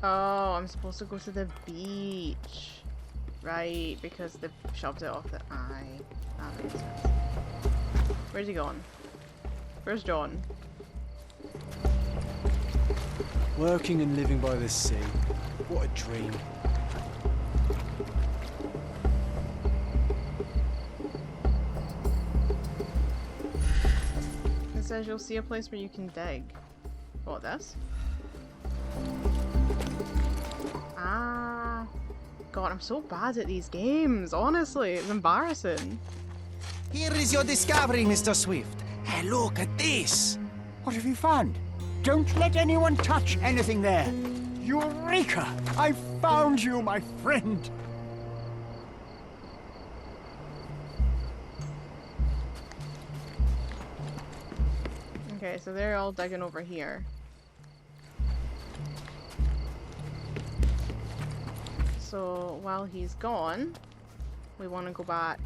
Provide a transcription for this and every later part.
Oh, I'm supposed to go to the beach. Right, because they've shoved it off the eye. That makes sense. Where's he gone? Where's John? Working and living by the sea. What a dream. It says you'll see a place where you can dig. What, this? Ah. God, I'm so bad at these games, honestly. It's embarrassing. Here is your discovery, Mr. Swift. Hey, look at this. What have you found? Don't let anyone touch anything there. Eureka! I found you, my friend. Okay, so they're all digging over here. So while he's gone, we want to go back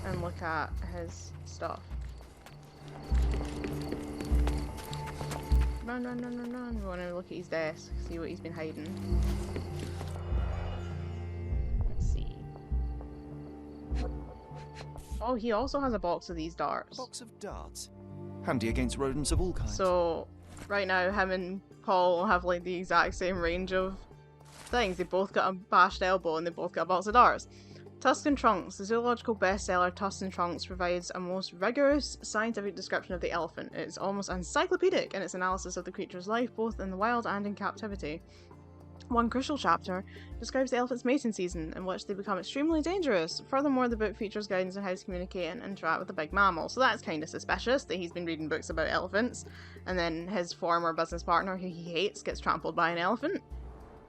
and look at his stuff. Run, run, run, run, run. We want to look at his desk, see what he's been hiding. Let's see. Oh, he also has a box of these darts. Box of darts. Handy against rodents of all kinds. So, right now, him and Paul have like the exact same range of things. They both got a bashed elbow and they both got a box of darts. Tuscan Trunks. The zoological bestseller Tuscan Trunks provides a most rigorous scientific description of the elephant. It is almost encyclopedic in its analysis of the creature's life, both in the wild and in captivity. One crucial chapter describes the elephant's mating season, in which they become extremely dangerous. Furthermore, the book features guidance on how to communicate and interact with a big mammal. So that's kind of suspicious that he's been reading books about elephants, and then his former business partner, who he hates, gets trampled by an elephant.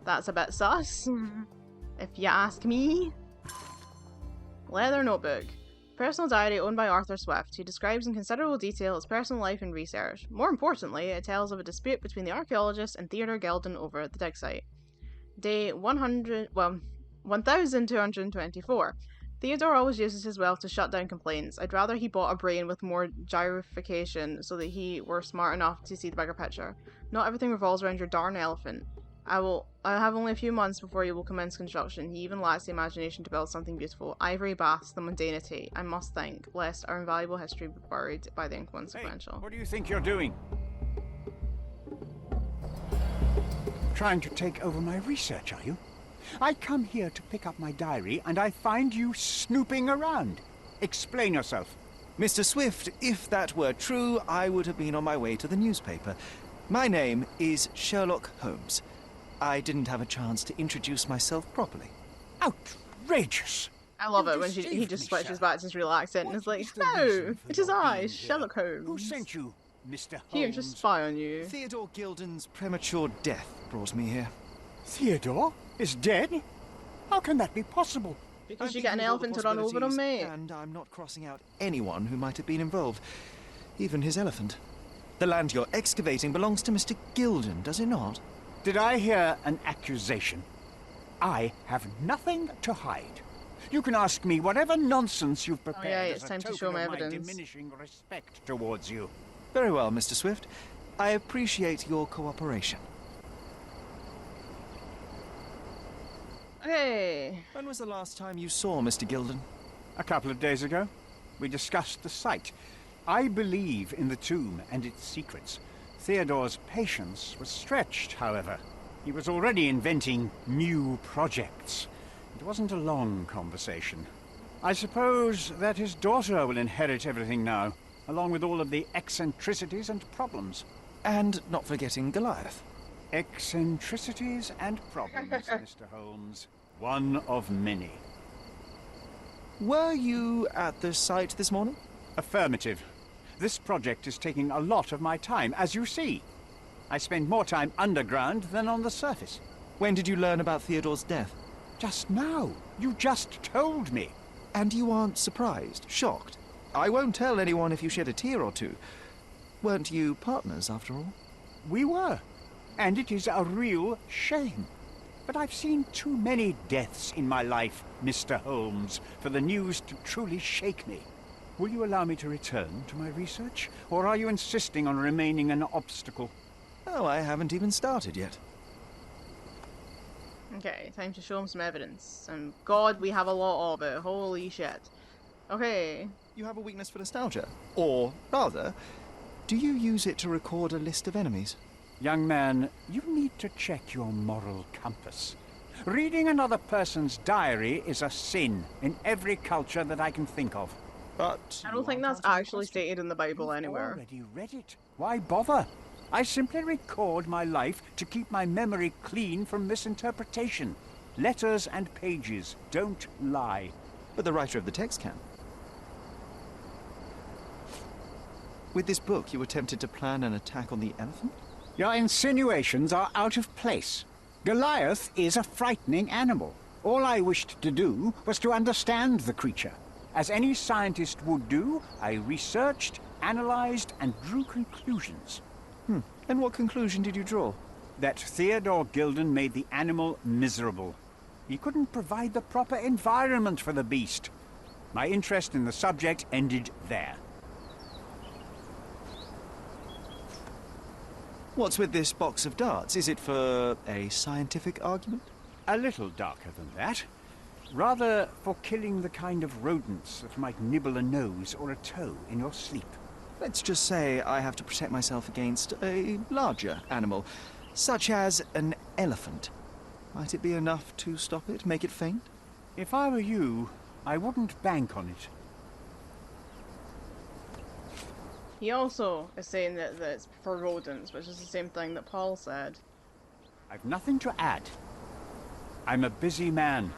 That's a bit sus, if you ask me. Leather notebook. Personal diary owned by Arthur Swift, who describes in considerable detail his personal life and research. More importantly, it tells of a dispute between the archaeologist and Theodore Gildon over the dig site. Day 1224. Theodore always uses his wealth to shut down complaints. I'd rather he bought a brain with more gyrification so that he were smart enough to see the bigger picture. Not everything revolves around your darn elephant. I'll have only a few months before he will commence construction. He even lacks the imagination to build something beautiful. Ivory baths, the mundanity. I must think, lest our invaluable history be buried by the inconsequential. Hey, what do you think you're doing? Trying to take over my research, are you? I come here to pick up my diary, and I find you snooping around. Explain yourself. Mr. Swift, if that were true, I would have been on my way to the newspaper. My name is Sherlock Holmes. I didn't have a chance to introduce myself properly. Outrageous! I love it when he just switches back to his real accent and is like, "No, it is I, Sherlock Holmes. Who sent you, Mr. Holmes? Here to spy on you." Theodore Gildon's premature death brought me here. Theodore is dead? How can that be possible? Because you get an elephant to run over him, mate. And I'm not crossing out anyone who might have been involved. Even his elephant. The land you're excavating belongs to Mr. Gildon, does it not? Did I hear an accusation? I have nothing to hide. You can ask me whatever nonsense you've prepared. Oh yeah, it's time to show my him evidence. Diminishing respect towards you. Very well, Mr. Swift. I appreciate your cooperation. Okay. When was the last time you saw Mr. Gildon? A couple of days ago. We discussed the site. I believe in the tomb and its secrets. Theodore's patience was stretched, however. He was already inventing new projects. It wasn't a long conversation. I suppose that his daughter will inherit everything now, along with all of the eccentricities and problems. And not forgetting Goliath. Eccentricities and problems, Mr. Holmes. One of many. Were you at the site this morning? Affirmative. This project is taking a lot of my time, as you see. I spend more time underground than on the surface. When did you learn about Theodore's death? Just now. You just told me. And you aren't surprised, shocked? I won't tell anyone if you shed a tear or two. Weren't you partners, after all? We were. And it is a real shame. But I've seen too many deaths in my life, Mr. Holmes, for the news to truly shake me. Will you allow me to return to my research? Or are you insisting on remaining an obstacle? Oh, I haven't even started yet. Okay, time to show him some evidence. And God, we have a lot of it. Holy shit. Okay. You have a weakness for nostalgia. Or, rather, do you use it to record a list of enemies? Young man, you need to check your moral compass. Reading another person's diary is a sin in every culture that I can think of. But I don't think that's actually stated in the Bible anywhere. Already read it. Why bother? I simply record my life to keep my memory clean from misinterpretation. Letters and pages don't lie. But the writer of the text can. With this book, you attempted to plan an attack on the elephant? Your insinuations are out of place. Goliath is a frightening animal. All I wished to do was to understand the creature. As any scientist would do, I researched, analyzed, and drew conclusions. And what conclusion did you draw? That Theodore Gilden made the animal miserable. He couldn't provide the proper environment for the beast. My interest in the subject ended there. What's with this box of darts? Is it for a scientific argument? A little darker than that. Rather for killing the kind of rodents that might nibble a nose or a toe in your sleep. Let's just say I have to protect myself against a larger animal, such as an elephant. Might it be enough to stop it, make it faint? If I were you, I wouldn't bank on it. He also is saying that it's for rodents, which is the same thing that Paul said. I've nothing to add. I'm a busy man.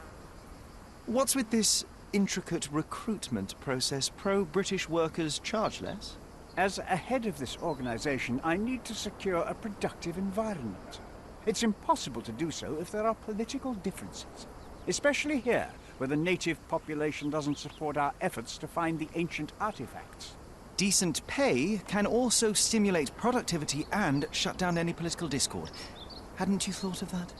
What's with this intricate recruitment process? Pro-British workers charge less? As a head of this organization, I need to secure a productive environment. It's impossible to do so if there are political differences, especially here, where the native population doesn't support our efforts to find the ancient artifacts. Decent pay can also stimulate productivity and shut down any political discord. Hadn't you thought of that?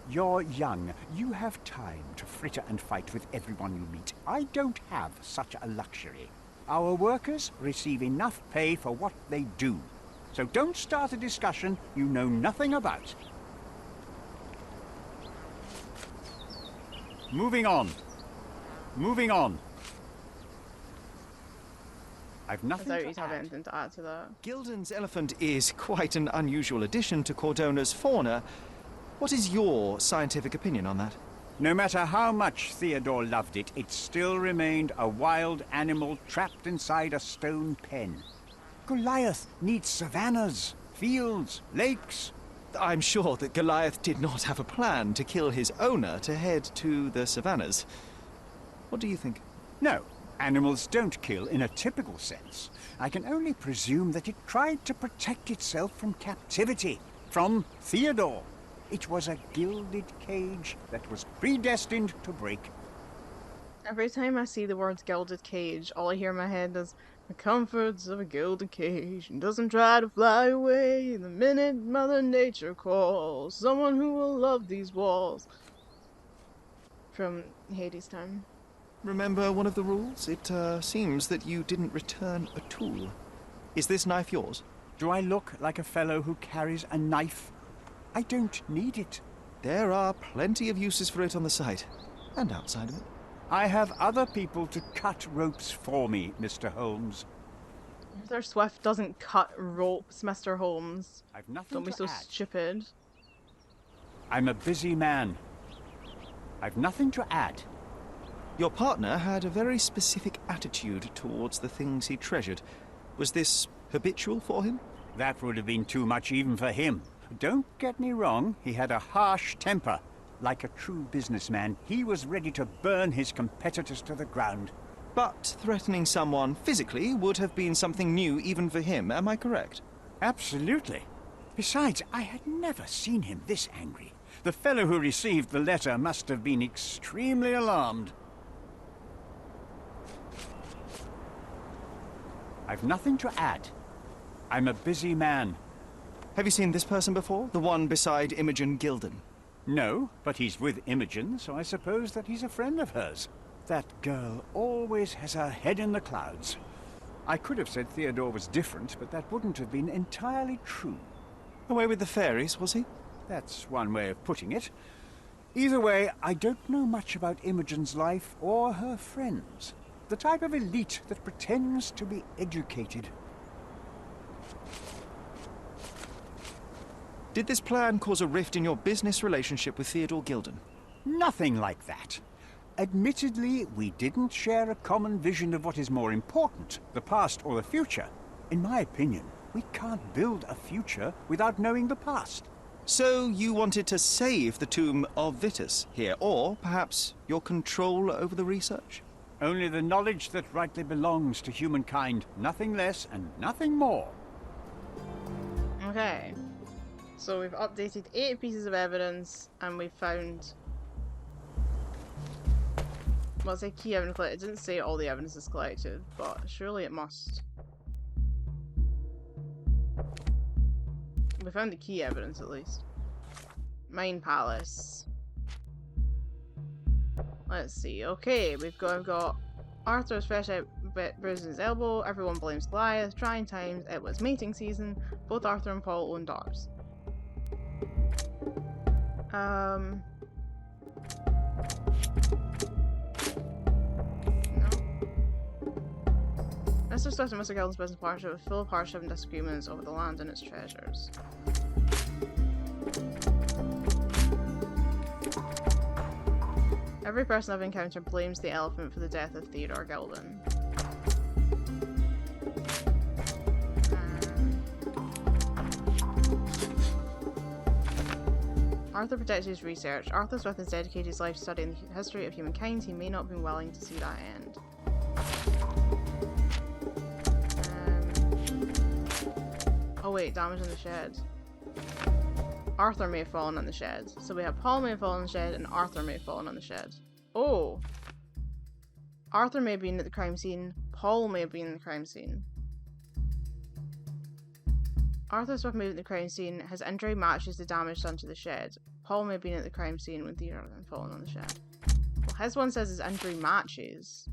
You're young. You have time to fritter and fight with everyone you meet. I don't have such a luxury. Our workers receive enough pay for what they do. So don't start a discussion you know nothing about. Moving on. Moving on. I've I nothing doubt to he'd have add. anything to add to that. Gilden's elephant is quite an unusual addition to Cordona's fauna. What is your scientific opinion on that? No matter how much Theodore loved it, it still remained a wild animal trapped inside a stone pen. Goliath needs savannas, fields, lakes. I'm sure that Goliath did not have a plan to kill his owner to head to the savannas. What do you think? No, animals don't kill in a typical sense. I can only presume that it tried to protect itself from captivity, from Theodore. It was a gilded cage that was predestined to break. Every time I see the words gilded cage, all I hear in my head is the comforts of a gilded cage and doesn't try to fly away the minute Mother Nature calls. Someone who will love these walls. From Hades' time. Remember one of the rules? It seems that you didn't return a tool. Is this knife yours? Do I look like a fellow who carries a knife? I don't need it. There are plenty of uses for it on the site, and outside of it. I have other people to cut ropes for me, Mr. Holmes. Mr. Swift doesn't cut ropes, Mr. Holmes. I've nothing Don't be to so add. stupid. I'm a busy man. I've nothing to add. Your partner had a very specific attitude towards the things he treasured. Was this habitual for him? That would have been too much even for him. Don't get me wrong, he had a harsh temper. Like a true businessman, he was ready to burn his competitors to the ground. But threatening someone physically would have been something new even for him, am I correct? Absolutely. Besides, I had never seen him this angry. The fellow who received the letter must have been extremely alarmed. I've nothing to add. I'm a busy man. Have you seen this person before? The one beside Imogen Gilden? No, but he's with Imogen, so I suppose that he's a friend of hers. That girl always has her head in the clouds. I could have said Theodore was different, but that wouldn't have been entirely true. Away with the fairies, was he? That's one way of putting it. Either way, I don't know much about Imogen's life or her friends. The type of elite that pretends to be educated. Did this plan cause a rift in your business relationship with Theodore Gilden? Nothing like that. Admittedly, we didn't share a common vision of what is more important, the past or the future. In my opinion, we can't build a future without knowing the past. So you wanted to save the tomb of Vitus here, or perhaps your control over the research? Only the knowledge that rightly belongs to humankind, nothing less and nothing more. Okay. So we've updated 8 pieces of evidence, and we've found... Well, it's a key evidence collected. It didn't say all the evidence is collected, but surely it must. We found the key evidence, at least. Mine Palace. Let's see. Okay, we've got Arthur's fresh out bruising his elbow. Everyone blames Goliath. Trying times. It was mating season. Both Arthur and Paul own daughters. No. Mr. Swift and Mr. Gilden's business partnership was full of hardship and disagreements over the land and its treasures. Every person I've encountered blames the elephant for the death of Theodore Gilden. Arthur protects his research. Arthur Swift has dedicated his life to studying the history of humankind. He may not have been willing to see that end. Oh wait, damage in the shed. Arthur may have fallen on the shed. So we have Paul may have fallen on the shed and Arthur may have fallen on the shed. Oh! Arthur may have been at the crime scene. Paul may have been at the crime scene. Arthur Swift moved at the crime scene. His injury matches the damage done to the shed. Paul may have been at the crime scene when Theodore had fallen on the shed. Well, his one says his injury matches.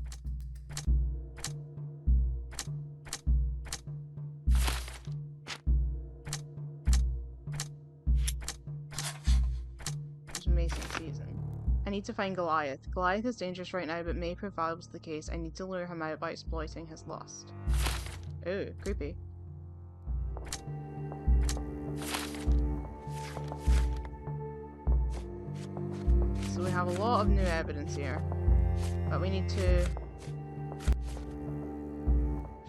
It's Mason season. I need to find Goliath. Goliath is dangerous right now, but may prove valuable to the case. I need to lure him out by exploiting his lust. Ooh, creepy. So we have a lot of new evidence here, but we need to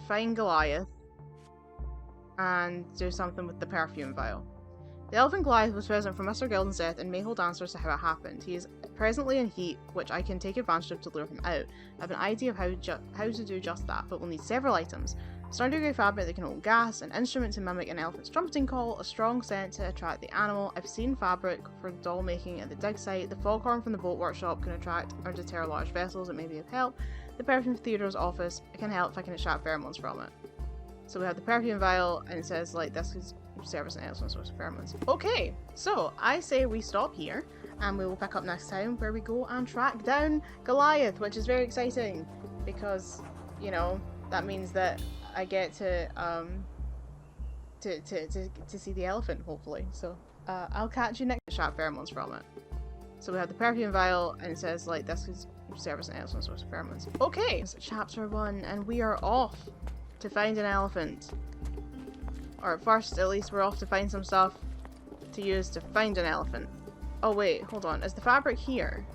find Goliath and do something with the perfume vial. The elephant Goliath was present for Mr. Gilden's death and may hold answers to how it happened. He is presently in heat, which I can take advantage of to lure him out. I have an idea of how to do just that, but we'll need several items. Starting grey fabric that can hold gas, an instrument to mimic an elephant's trumpeting call, a strong scent to attract the animal. I've seen fabric for doll making at the dig site. The foghorn from the boat workshop can attract or deter large vessels. It may be of help. The perfume from Theodore's office can help if I can extract pheromones from it. So we have the perfume vial, and it says like this is service and excellent source of pheromones. Okay, so I say we stop here, and we will pick up next time where we go and track down Goliath, which is very exciting because, you know, that means that I get to see the elephant, hopefully. So I'll catch you next. Shot pheromones from it. So we have the perfume vial, and it says like this is service and excellent source of pheromones. Okay, so chapter 1, and we are off to find an elephant. Or first, at least, we're off to find some stuff to use to find an elephant. Oh wait, hold on. Is the fabric here?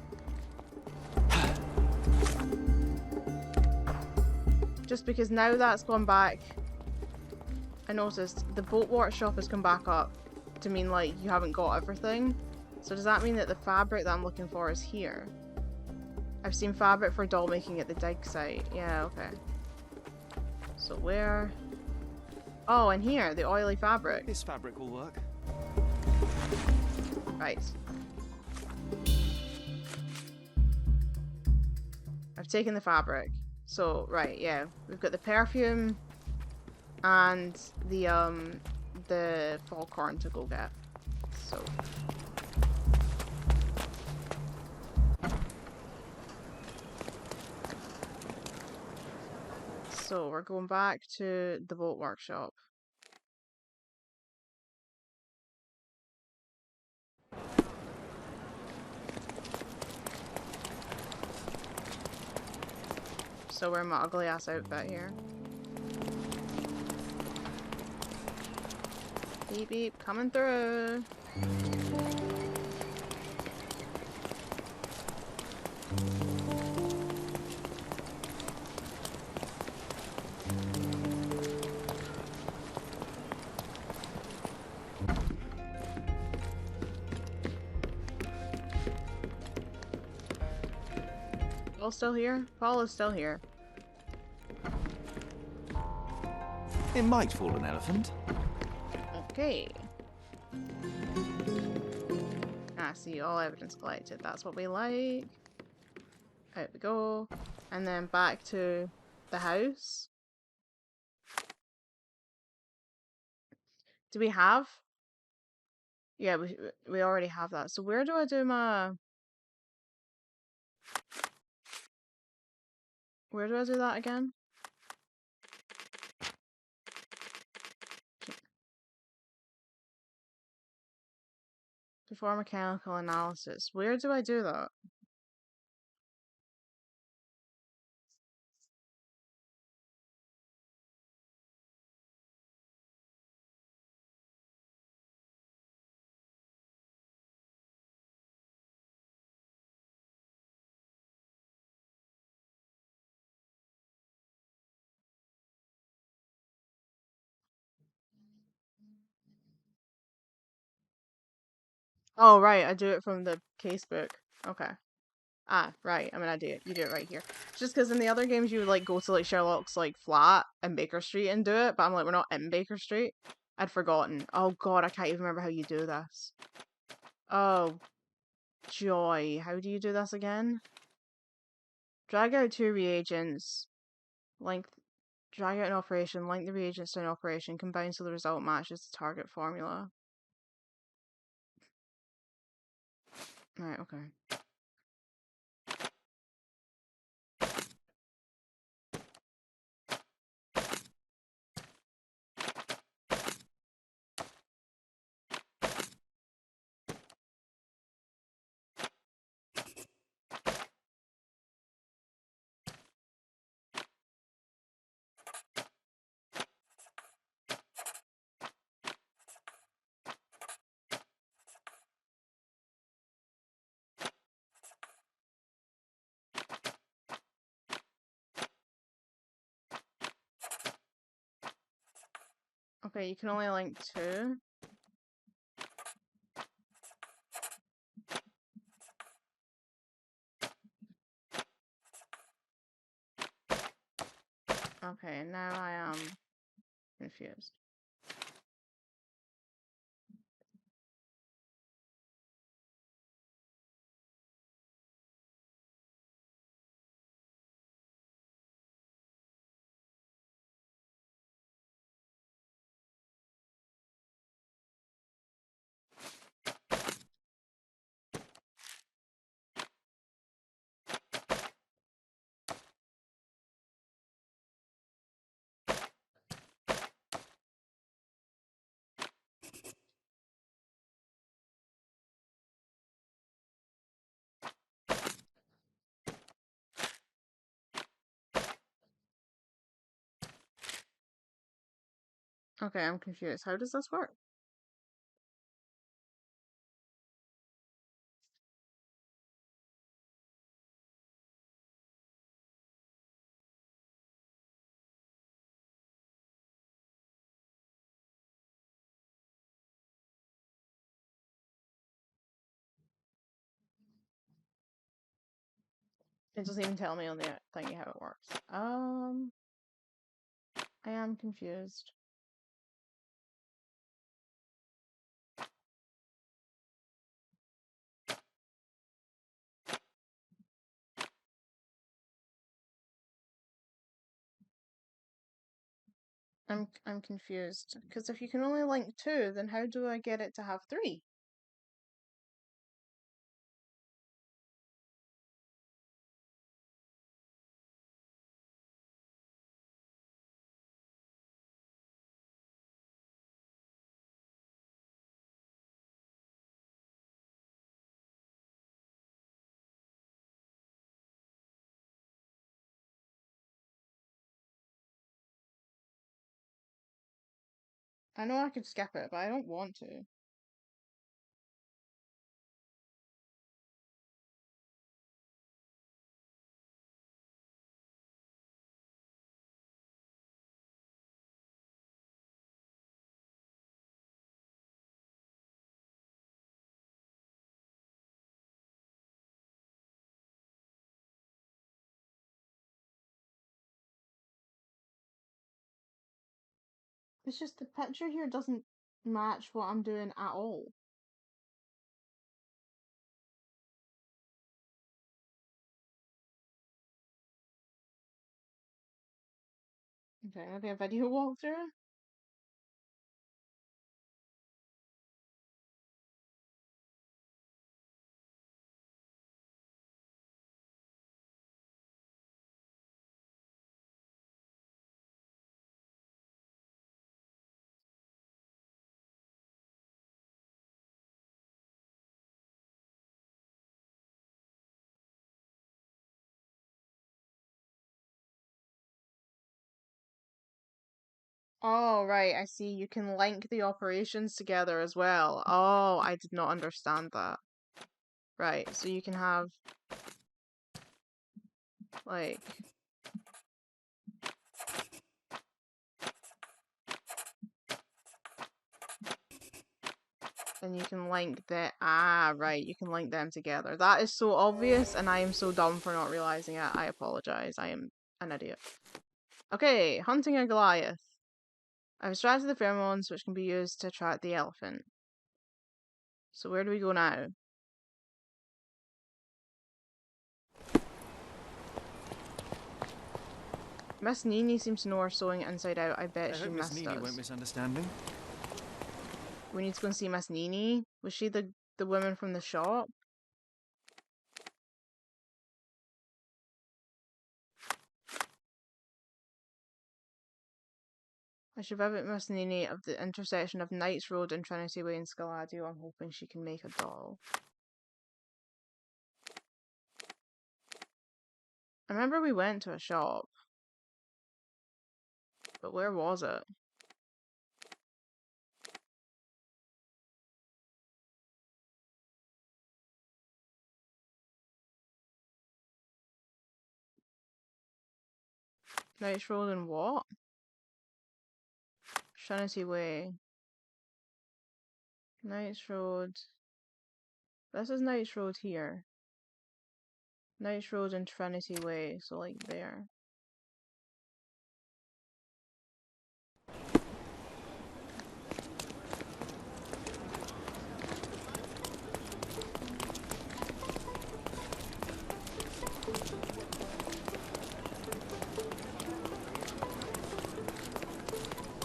Just because now that's gone back, I noticed the boat workshop has come back up to mean like you haven't got everything. So does that mean that the fabric that I'm looking for is here? I've seen fabric for doll making at the dig site. Yeah, okay. So where? Oh, and here, the oily fabric. This fabric will work. Right. I've taken the fabric. So, right, yeah. We've got the perfume and the foghorn to go get. So. So, we're going back to the boat workshop. still wearing my ugly ass outfit here. Beep beep, coming through. Paul's still here? Paul is still here. It might fool an elephant. Okay. Ah, see, all evidence collected. That's what we like. Out we go. And then back to the house. Do we have? Yeah, we already have that. So where do I do my... Where do I do that again? Before mechanical analysis. Where do I do that? Oh, right, I do it from the casebook. Okay. Ah, right. I mean, you do it right here. Just because in the other games you would like go to like Sherlock's like flat in Baker Street and do it, but I'm like, we're not in Baker Street. I'd forgotten. Oh god, I can't even remember how you do this. Oh, joy. How do you do this again? Drag out two reagents. Length. Drag out an operation. Link the reagents to an operation. Combine so the result matches the target formula. Right, okay. Okay, you can only link two. Okay, now I am confused. Okay, I'm confused. How does this work? It doesn't even tell me on the thingy how it works. I am confused. I'm confused. Because if you can only link two, then how do I get it to have three? I know I could skip it, but I don't want to. It's just the picture here doesn't match what I'm doing at all. Okay, maybe a video walkthrough? Oh, right, I see. You can link the operations together as well. Oh, I did not understand that. Right, so you can have, like... And you can link the... Ah, right, you can link them together. That is so obvious, and I am so dumb for not realizing it. I apologize. I am an idiot. Okay, hunting a Goliath. I've extracted the pheromones, which can be used to attract the elephant. So where do we go now? Miss Nini seems to know her sewing inside out. I bet I she hope Miss missed Neely us. won't misunderstand me. We need to go and see Miss Nini. Was she the woman from the shop? I should visit Miss Nini at the intersection of Knights Road and Trinity Way in Scaladio. I'm hoping she can make a doll. I remember we went to a shop. But where was it? Knights Road and what? Trinity Way. Knights Road. This is Knights Road here. Knights Road and Trinity Way, so like there.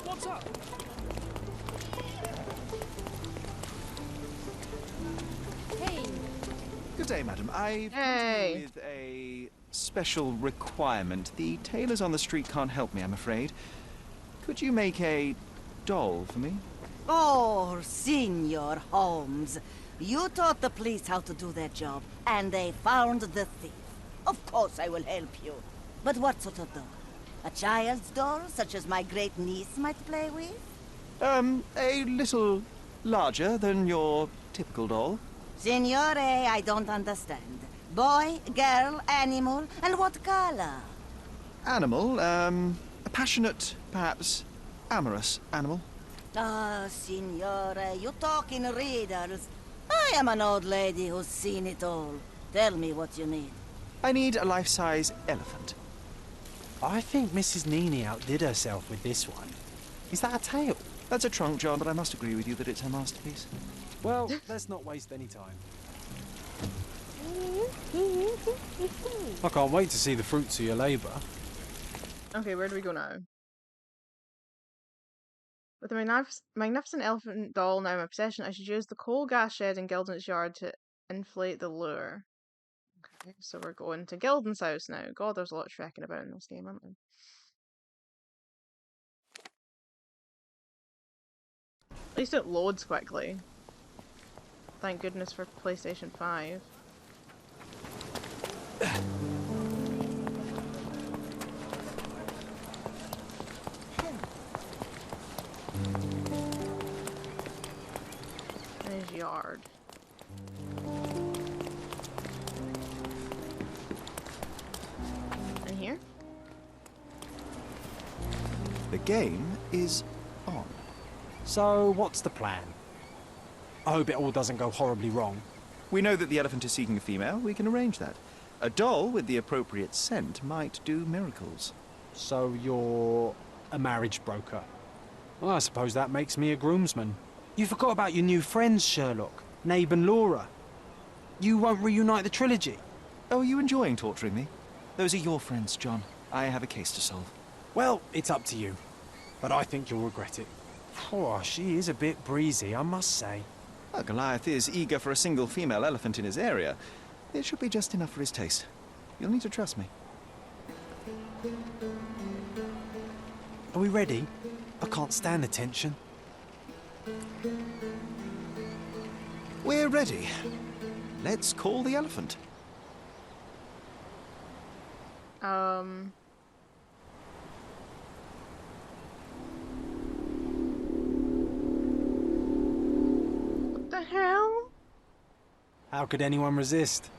What's up? Hey, Good day, madam. I've come to Hey. you with a special requirement. The tailors on the street can't help me, I'm afraid. Could you make a doll for me? oh, Senor Holmes. You taught the police how to do their job, and they found the thief. Of course I will help you. But what sort of doll? A child's doll, such as my great niece might play with? A little larger than your typical doll. Signore, I don't understand. Boy, girl, animal, and what color? Animal, a passionate, perhaps amorous animal. Ah, Signore, you talk in riddles. I am an old lady who's seen it all. Tell me what you need. I need a life-size elephant. I think Mrs. Nini outdid herself with this one. Is that a tail? That's a trunk, John, but I must agree with you that it's her masterpiece. Well, let's not waste any time. I can't wait to see the fruits of your labour. Okay, where do we go now? With the magnificent elephant doll now in my possession, I should use the coal gas shed in Gilden's yard to inflate the lure. Okay, so we're going to Gilden's house now. God, there's a lot of trekking about in this game, aren't there? At least it loads quickly. Thank goodness for PlayStation 5. yard. In here? The game is on. So, what's the plan? I hope it all doesn't go horribly wrong. We know that the elephant is seeking a female. We can arrange that. A doll with the appropriate scent might do miracles. So, you're a marriage broker. Well, I suppose that makes me a groomsman. You forgot about your new friends, Sherlock. Nabe and Laura. You won't reunite the trilogy. Oh, are you enjoying torturing me? Those are your friends, John. I have a case to solve. Well, it's up to you. But I think you'll regret it. Oh, she is a bit breezy, I must say. Well, Goliath is eager for a single female elephant in his area. It should be just enough for his taste. You'll need to trust me. Are we ready? I can't stand the tension. We're ready. Let's call the elephant. What the hell? How could anyone resist?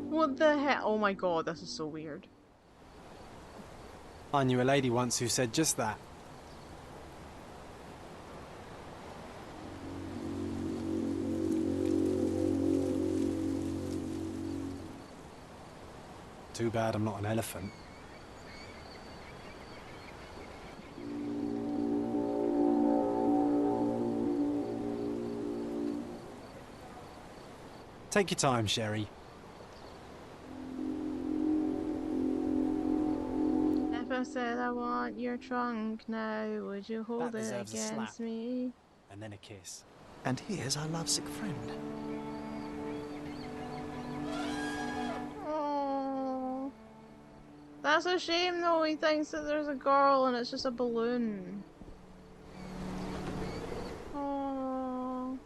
What the hell? Oh my god, this is so weird. I knew a lady once who said just that. Too bad I'm not an elephant. Take your time, Sherry. If I said I want your trunk now, would you hold That it deserves a slap. against me? And then a kiss. And here's our lovesick friend. Oh, that's a shame though. He thinks that there's a girl and it's just a balloon. Oh.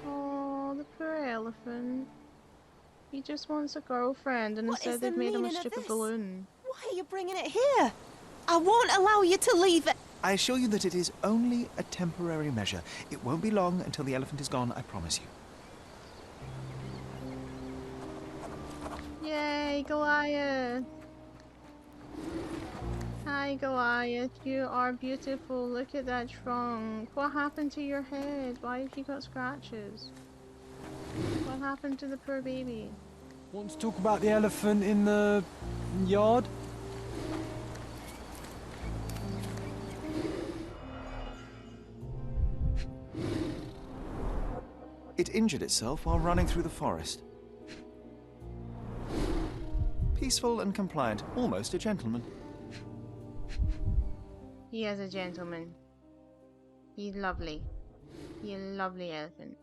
Oh, the poor elephant. He just wants a girlfriend, and What is instead the they've made him a meaning of stupid this? balloon. Why are you bringing it here? I won't allow you to leave it. I assure you that it is only a temporary measure. It won't be long until the elephant is gone, I promise you. Yay, Goliath! Hi, Goliath. You are beautiful. Look at that trunk. What happened to your head? Why have you got scratches? What happened to the poor baby? Want to talk about the elephant in the yard? It injured itself while running through the forest. Peaceful and compliant, almost a gentleman. He is a gentleman. He's lovely. He's a lovely elephant.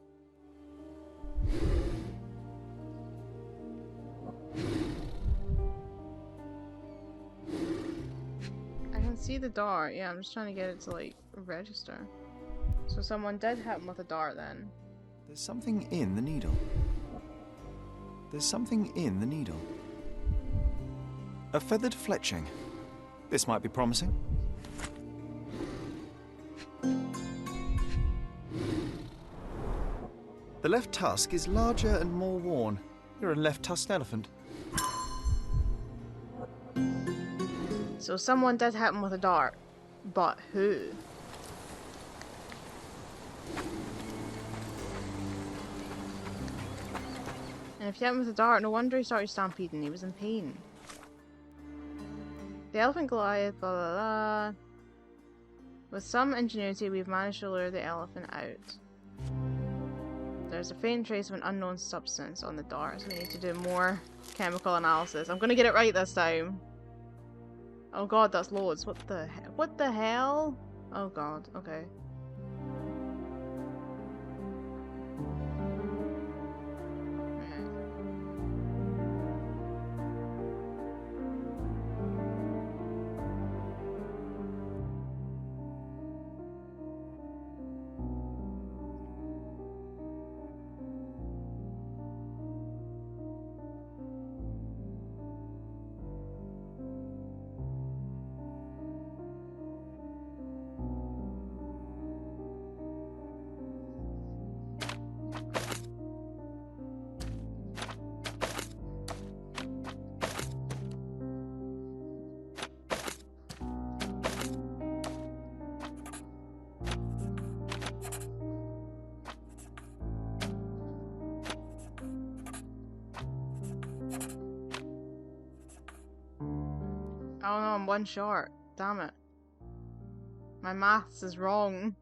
I can see the dart. Yeah, I'm just trying to get it to like register. So someone did hit him with a dart then. There's something in the needle. There's something in the needle. A feathered fletching. This might be promising. The left tusk is larger and more worn. You're a left-tusked elephant. So someone did hit him with a dart. But who? And if you hit him with a dart, no wonder he started stampeding. He was in pain. The elephant Goliath, blah blah blah. With some ingenuity, we've managed to lure the elephant out. There's a faint trace of an unknown substance on the dart, so we need to do more chemical analysis. I'm gonna get it right this time. Oh god, that's loads. What the hell? What the hell? Oh god, okay. Oh no, I'm one short. Damn it. My maths is wrong.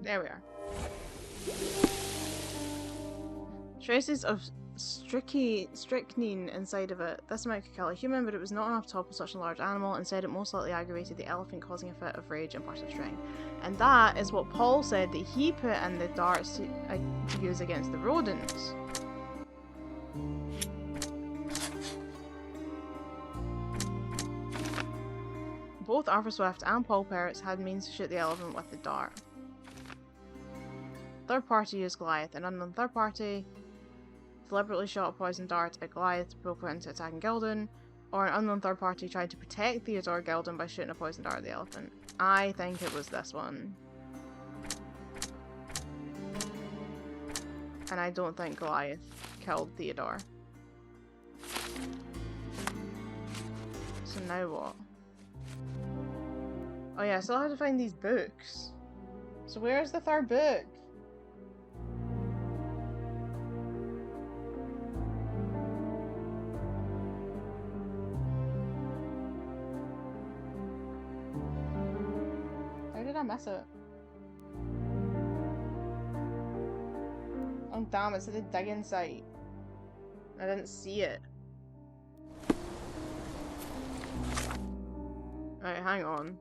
There we are. Traces of strychnine inside of it. This might kill a human, but it was not enough to topple such a large animal. Instead, it most likely aggravated the elephant, causing a fit of rage and burst of strength. And that is what Paul said that he put in the darts to use against the rodents. Both Arthur Swift and Paul Perrotts had means to shoot the elephant with the dart. Third party used Goliath. An unknown third party deliberately shot a poison dart at Goliath to provoke him into attacking Gildan, or an unknown third party tried to protect Theodore Gildan by shooting a poison dart at the elephant. I think it was this one. And I don't think Goliath killed Theodore. So now what? Oh yeah, I still have to find these books. So where's the third book? How did I miss it? Oh damn, it's at the digging site. I didn't see it. Right, hang on.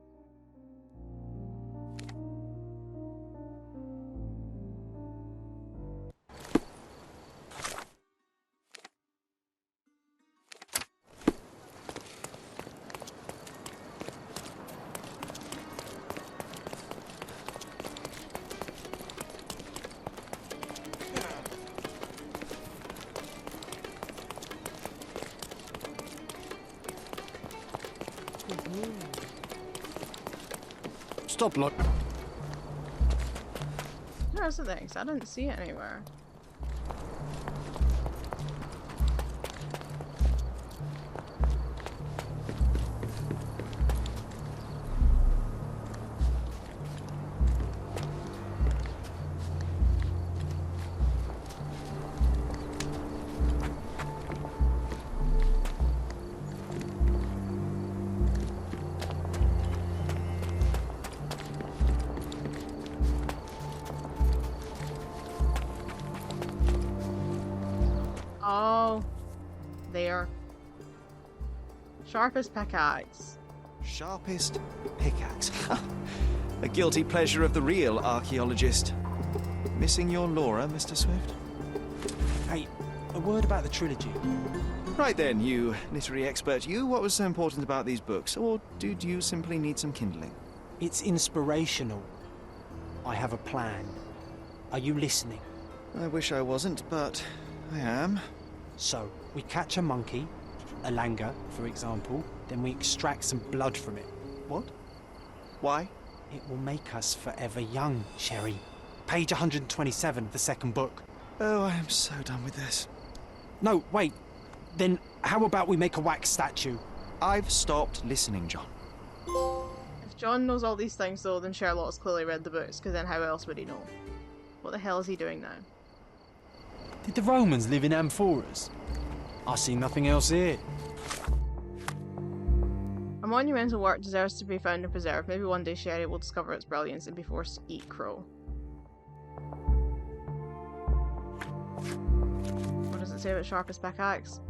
Stop, look. Where's the thing? 'Cause I didn't see it anywhere. Oh, there. Sharpest pickaxe. Sharpest pickaxe. A guilty pleasure of the real archaeologist. Missing your Laura, Mr. Swift? Hey, a word about the trilogy. Right then, you literary expert. What was so important about these books? Or did you simply need some kindling? It's inspirational. I have a plan. Are you listening? I wish I wasn't, but I am. So, we catch a monkey, a langur, for example, then we extract some blood from it. What? Why? It will make us forever young, Sherry. Page 127 of the second book. Oh, I am so done with this. No, wait. Then how about we make a wax statue? I've stopped listening, John. If John knows all these things though, then Sherlock's clearly read the books, because then how else would he know? What the hell is he doing now? Did the Romans live in amphoras? I see nothing else here. A monumental work deserves to be found and preserved. Maybe one day Sherry will discover its brilliance and be forced to eat crow. What does it say about Sharpest pickaxe?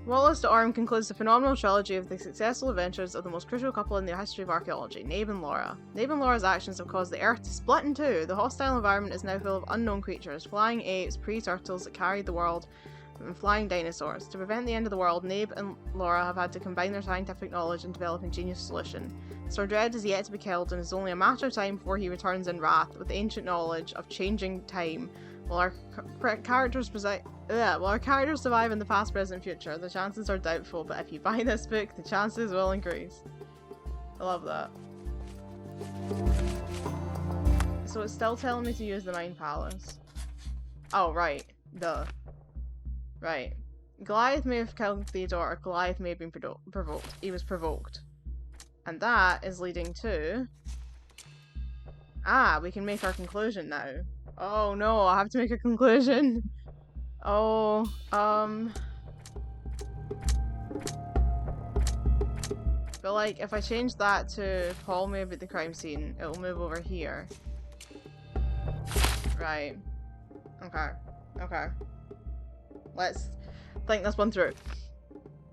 Wallace de Orme concludes the phenomenal trilogy of the successful adventures of the most crucial couple in the history of archaeology, Nabe and Laura. Nabe and Laura's actions have caused the Earth to split in two. The hostile environment is now full of unknown creatures, flying apes, pre-turtles that carried the world, and flying dinosaurs. To prevent the end of the world, Nabe and Laura have had to combine their scientific knowledge and develop an ingenious solution. Sir Dread is yet to be killed and is only a matter of time before he returns in wrath with ancient knowledge of changing time. While our characters survive in the past, present, and future, the chances are doubtful, but if you buy this book, the chances will increase. I love that. so it's still telling me to use the Mind Palace. Oh, right. Duh. Right. Goliath may have killed Theodore, or Goliath may have been provoked. He was provoked. And that is leading to... Ah, we can make our conclusion now. Oh no, I have to make a conclusion. Oh, but like, if I change that to Paul move at the crime scene, it'll move over here. Right. Okay. Okay. Let's think this one through.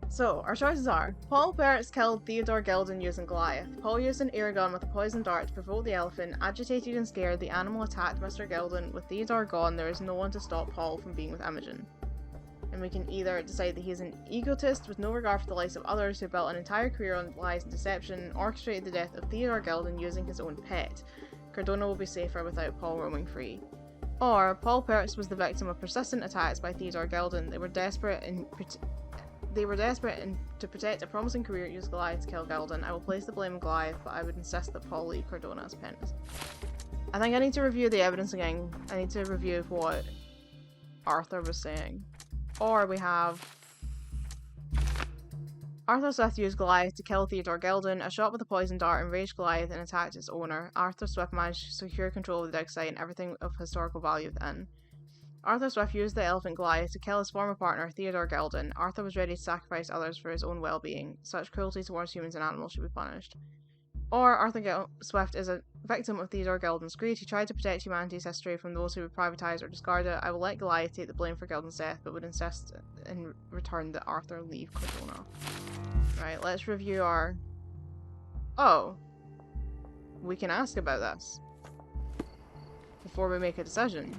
So, our choices are: Paul Perrotts killed Theodore Gilden using Goliath. Paul used an air gun with a poison dart to provoke the elephant. Agitated and scared, the animal attacked Mr. Gilden. With Theodore gone, there is no one to stop Paul from being with Imogen. And we can either decide that he is an egotist with no regard for the lives of others who built an entire career on lies and deception, orchestrated the death of Theodore Gilden using his own pet. Cardona will be safer without Paul roaming free. Or, Paul Perrotts was the victim of persistent attacks by Theodore Gilden. They were desperate to protect a promising career, use Goliath to kill Gilden. I will place the blame on Goliath, but I would insist that Paul leave Cardona as apprentice. I think I need to review the evidence again. I need to review what Arthur was saying. Or we have... Arthur Swift used Goliath to kill Theodore Gilden. A shot with a poison dart enraged Goliath and attacked its owner. Arthur Swift managed to secure control of the dig site and everything of historical value within. Arthur Swift used the elephant Goliath to kill his former partner, Theodore Gilden. Arthur was ready to sacrifice others for his own well-being. Such cruelty towards humans and animals should be punished. Or Arthur Swift is a victim of Theodore Gilden's greed. He tried to protect humanity's history from those who would privatise or discard it. I will let Goliath take the blame for Gilden's death, but would insist in return that Arthur leave Cardona. Right, let's review our... Oh! We can ask about this before we make a decision.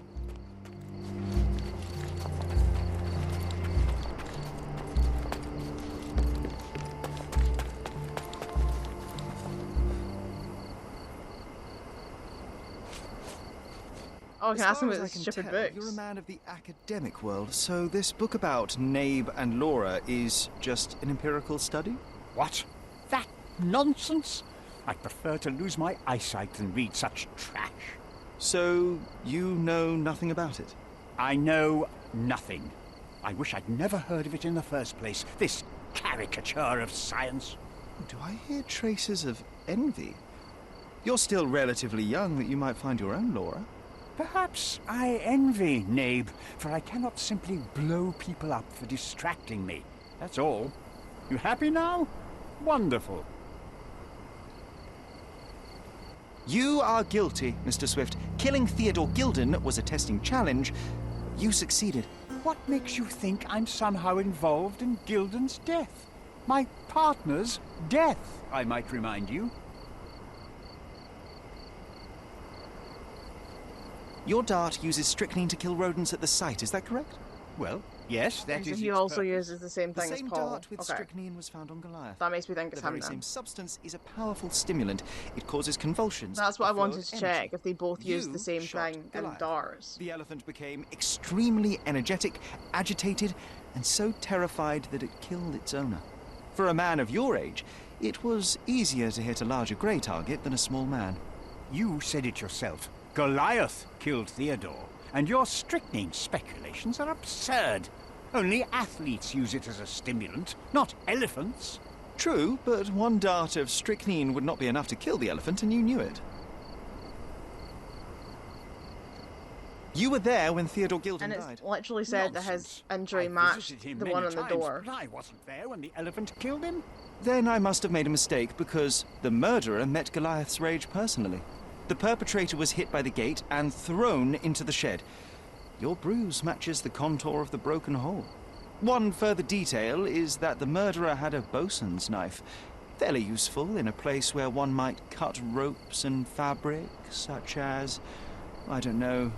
Oh, I can ask him about the stupid books. You're a man of the academic world, so this book about Nabe and Laura is just an empirical study? What? That nonsense? I'd prefer to lose my eyesight than read such trash. So, you know nothing about it? I know nothing. I wish I'd never heard of it in the first place, this caricature of science. Do I hear traces of envy? You're still relatively young that you might find your own Laura. Perhaps I envy Nabe, for I cannot simply blow people up for distracting me. That's all. You happy now? Wonderful. You are guilty, Mr. Swift. Killing Theodore Gilden was a testing challenge. You succeeded. What makes you think I'm somehow involved in Gilden's death? My partner's death, I might remind you. Your dart uses strychnine to kill rodents at the site, is that correct? Well, yes, that is He its also purpose. uses the same thing The as same Paul. dart with strychnine was found on Goliath. That makes me think it's The him very then. same substance is a powerful stimulant. It causes convulsions. That's what I a flow wanted of to energy. check, if they both used You the same shot thing in Goliath. Dars. The elephant became extremely energetic, agitated, and so terrified that it killed its owner. For a man of your age, it was easier to hit a larger grey target than a small man. You said it yourself. Goliath killed Theodore, and your strychnine speculations are absurd. Only athletes use it as a stimulant, not elephants. True, but one dart of strychnine would not be enough to kill the elephant, and you knew it. You were there when Theodore Gilden And it's died. literally said that his Nonsense. injury I've matched visited him the many one on the times, door. But I wasn't there when the elephant killed him. Then I must have made a mistake, because the murderer met Goliath's rage personally. The perpetrator was hit by the gate and thrown into the shed. Your bruise matches the contour of the broken hole. One further detail is that the murderer had a bosun's knife, fairly useful in a place where one might cut ropes and fabric, such as, I don't know,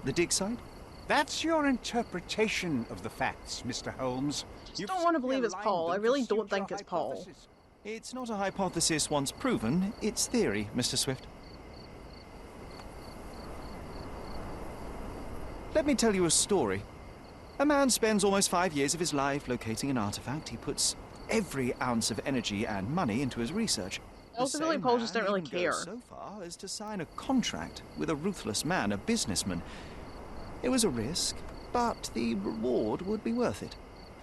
the dig site? That's your interpretation of the facts, Mr. Holmes. Just don't want to believe it's Paul. I really don't think it's Paul. It's not a hypothesis once proven, it's theory, Mr. Swift. Let me tell you a story. A man spends almost 5 years of his life locating an artifact. He puts every ounce of energy and money into his research. Also, I feel like same Paul just man didn't really even care. goes so far as to sign a contract with a ruthless man, a businessman. It was a risk, but the reward would be worth it.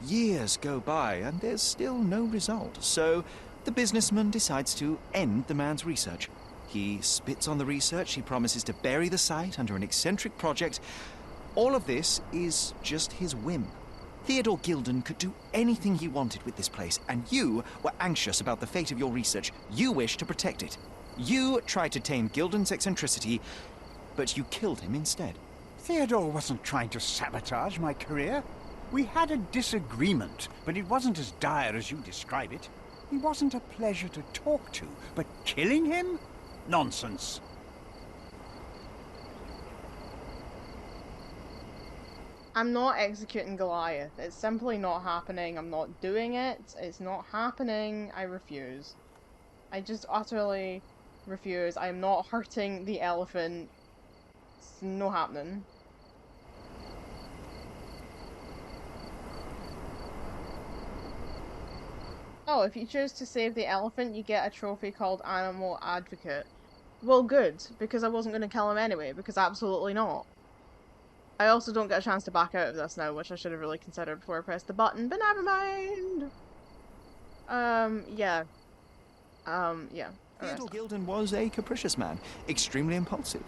Years go by and there's still no result, so the businessman decides to end the man's research. He spits on the research, he promises to bury the site under an eccentric project. All of this is just his whim. Theodore Gilden could do anything he wanted with this place, and you were anxious about the fate of your research. You wished to protect it. You tried to tame Gilden's eccentricity, but you killed him instead. Theodore wasn't trying to sabotage my career. We had a disagreement, but it wasn't as dire as you describe it. He wasn't a pleasure to talk to, but killing him? Nonsense. I'm not executing Goliath. It's simply not happening. I'm not doing it. It's not happening. I refuse. I just utterly refuse. I am not hurting the elephant. It's not happening. Oh, if you choose to save the elephant, you get a trophy called Animal Advocate. Well, good, because I wasn't going to kill him anyway, because absolutely not. I also don't get a chance to back out of this now, which I should have really considered before I pressed the button, but never mind! Yeah. Yeah. Theodore Gilden was a capricious man, extremely impulsive.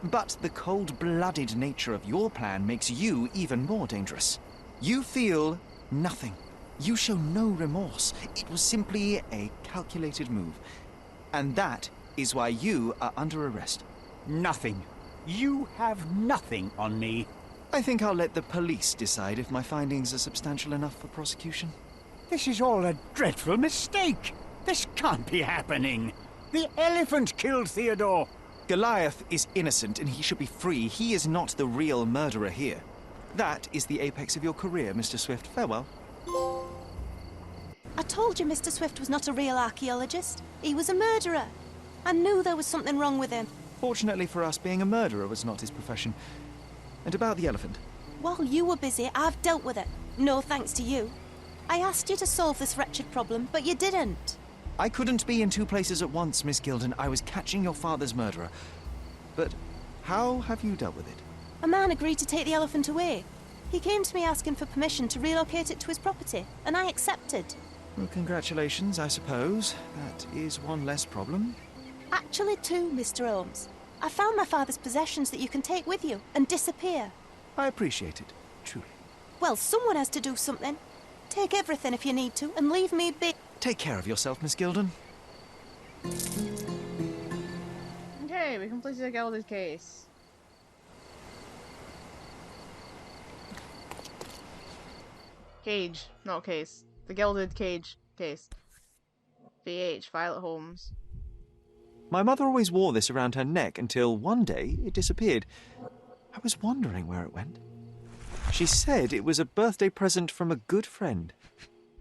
But the cold-blooded nature of your plan makes you even more dangerous. You feel nothing. You show no remorse. It was simply a calculated move. And that is why you are under arrest. Nothing. You have nothing on me. I think I'll let the police decide if my findings are substantial enough for prosecution. This is all a dreadful mistake. This can't be happening. The elephant killed Theodore. Goliath is innocent and he should be free. He is not the real murderer here. That is the apex of your career, Mr. Swift. Farewell. I told you Mr. Swift was not a real archaeologist. He was a murderer. I knew there was something wrong with him. Fortunately for us, being a murderer was not his profession. And about the elephant? While you were busy, I've dealt with it. No thanks to you. I asked you to solve this wretched problem, but you didn't. I couldn't be in two places at once, Miss Gilden. I was catching your father's murderer. But how have you dealt with it? A man agreed to take the elephant away. He came to me asking for permission to relocate it to his property, and I accepted. Well, congratulations, I suppose. That is one less problem. Actually, two, Mr. Holmes. I found my father's possessions that you can take with you and disappear. I appreciate it, truly. Well, someone has to do something. Take everything if you need to, and leave me be. Take care of yourself, Miss Gilden. Okay, we completed the Gilded case. Cage, not case. The Gilded Cage case. VH, Violet Holmes. My mother always wore this around her neck until one day it disappeared. I was wondering where it went. She said it was a birthday present from a good friend.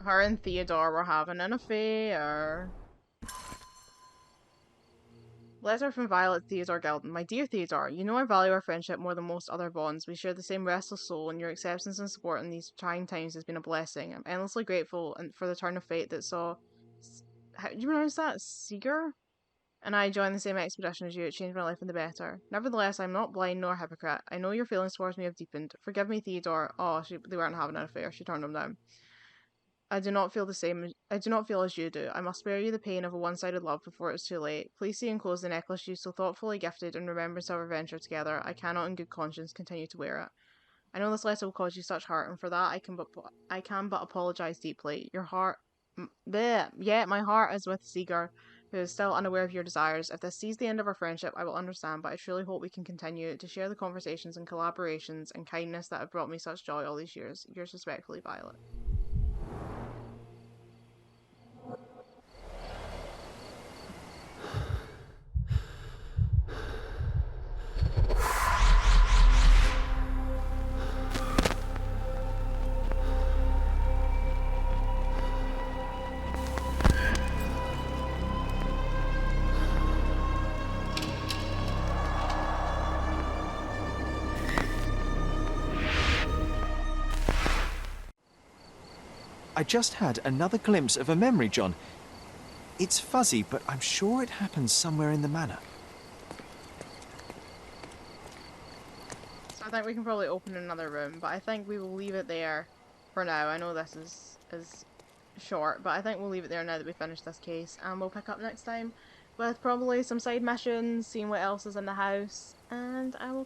Her and Theodore were having an affair. Letter from Violet Theodore Gilden. My dear Theodore, you know I value our friendship more than most other bonds. We share the same restless soul, and your acceptance and support in these trying times has been a blessing. I'm endlessly grateful for the turn of fate that saw... How do you pronounce that? Seeger? And I joined the same expedition as you. It changed my life for the better. Nevertheless, I'm not blind nor a hypocrite. I know your feelings towards me have deepened. Forgive me, Theodore. Oh, they weren't having an affair. She turned him down. I do not feel as you do. I must spare you the pain of a one-sided love before it's too late. Please see enclosed the necklace you so thoughtfully gifted in remembrance of our venture together. I cannot in good conscience continue to wear it. I know this letter will cause you such hurt, and for that I can but apologise deeply. Your heart... Yeah, my heart is with Seeger, who is still unaware of your desires. If this sees the end of our friendship, I will understand, but I truly hope we can continue to share the conversations and collaborations and kindness that have brought me such joy all these years. Yours respectfully, Violet. I just had another glimpse of a memory, John. It's fuzzy, but I'm sure it happens somewhere in the manor. So I think we can probably open another room, but I think we will leave it there for now. I know this is short, but I think we'll leave it there now that we finish this case, and we'll pick up next time with probably some side missions, seeing what else is in the house, and I will